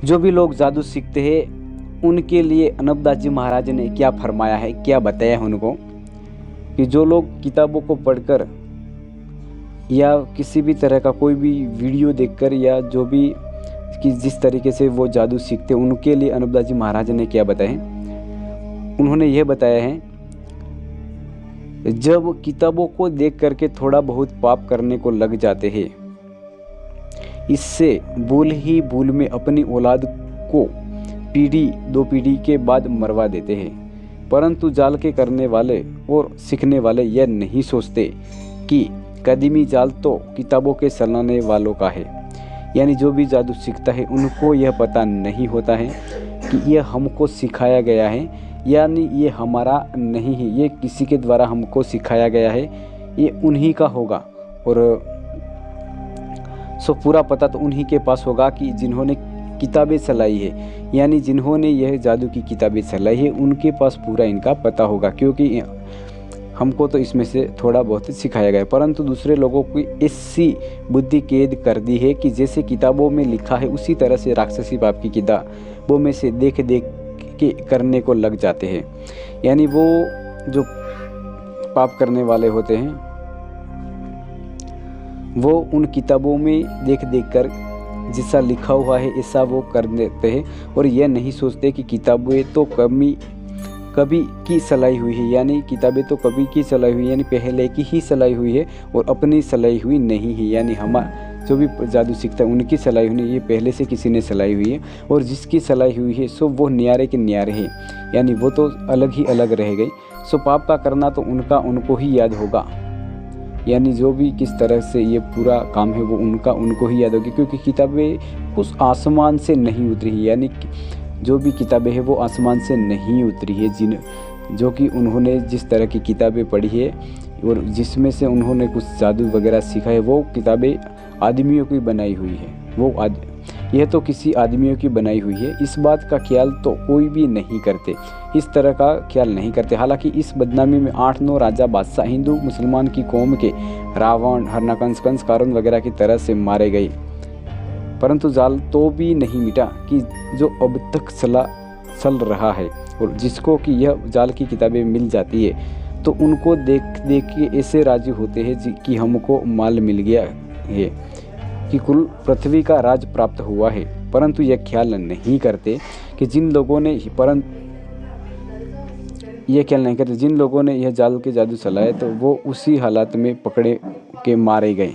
जो भी लोग जादू सीखते हैं उनके लिए अनबदास जी महाराज ने क्या फरमाया है, क्या बताया है उनको, कि जो लोग किताबों को पढ़कर या किसी भी तरह का कोई भी वीडियो देखकर या जो भी कि जिस तरीके से वो जादू सीखते हैं, उनके लिए अनबदास जी महाराज ने क्या बताया है। उन्होंने यह बताया है, जब किताबों को देख करके थोड़ा बहुत पाप करने को लग जाते हैं, इससे भूल ही भूल में अपनी औलाद को पीढ़ी दो पीढ़ी के बाद मरवा देते हैं। परंतु जाल के करने वाले और सीखने वाले यह नहीं सोचते कि कदीमी जाल तो किताबों के चलाने वालों का है। यानी जो भी जादू सीखता है उनको यह पता नहीं होता है कि यह हमको सिखाया गया है, यानी ये हमारा नहीं है, ये किसी के द्वारा हमको सिखाया गया है, ये उन्हीं का होगा। और सो पूरा पता तो उन्हीं के पास होगा कि जिन्होंने किताबें चलाई है, यानी जिन्होंने यह जादू की किताबें चलाई है उनके पास पूरा इनका पता होगा, क्योंकि हमको तो इसमें से थोड़ा बहुत सिखाया गया है। परंतु दूसरे लोगों की ऐसी बुद्धि कैद कर दी है कि जैसे किताबों में लिखा है उसी तरह से राक्षसी पाप की किताबों में से देख देख के करने को लग जाते हैं। यानी वो जो पाप करने वाले होते हैं वो उन किताबों में देख देख कर जैसा लिखा हुआ है ऐसा वो कर देते हैं, और यह नहीं सोचते कि किताबें तो कभी की सलाई हुई है, यानी किताबें तो कभी की सलाई हुई है, यानी पहले की ही सलाई हुई है और अपनी सलाई हुई नहीं है। यानी हमारा जो भी जादू सीखता है उनकी सलाई हुई नहीं, ये पहले से किसी ने सलाई हुई है, और जिसकी सलाई हुई है सो वो न्यारे के न्यारे हैं, यानी वो तो अलग ही अलग रह गई। सो पाप का करना तो उनको ही याद होगा, यानी जो भी किस तरह से ये पूरा काम है वो उनको ही याद होगी, क्योंकि किताबें उस आसमान से नहीं उतरी है। यानी जो भी किताबें हैं वो आसमान से नहीं उतरी है, जो कि उन्होंने जिस तरह की किताबें पढ़ी है और जिसमें से उन्होंने कुछ जादू वगैरह सीखा है वो किताबें आदमियों की बनाई हुई है। यह तो किसी आदमियों की बनाई हुई है। इस बात का ख्याल तो कोई भी नहीं करते, इस तरह का ख्याल नहीं करते। हालांकि इस बदनामी में 8-9 राजा बादशाह हिंदू मुसलमान की कौम के रावण, हरनाकंस, कंस, कारून वगैरह की तरह से मारे गए, परंतु जाल तो भी नहीं मिटा कि जो अब तक चल रहा है। और जिसको कि यह जाल की किताबें मिल जाती है तो उनको देख देख के ऐसे राजी होते हैं कि हमको माल मिल गया है, कि कुल पृथ्वी का राज प्राप्त हुआ है। परंतु यह ख्याल नहीं करते कि जिन लोगों ने यह जाल के जादू चलाए तो वो उसी हालात में पकड़े के मारे गए।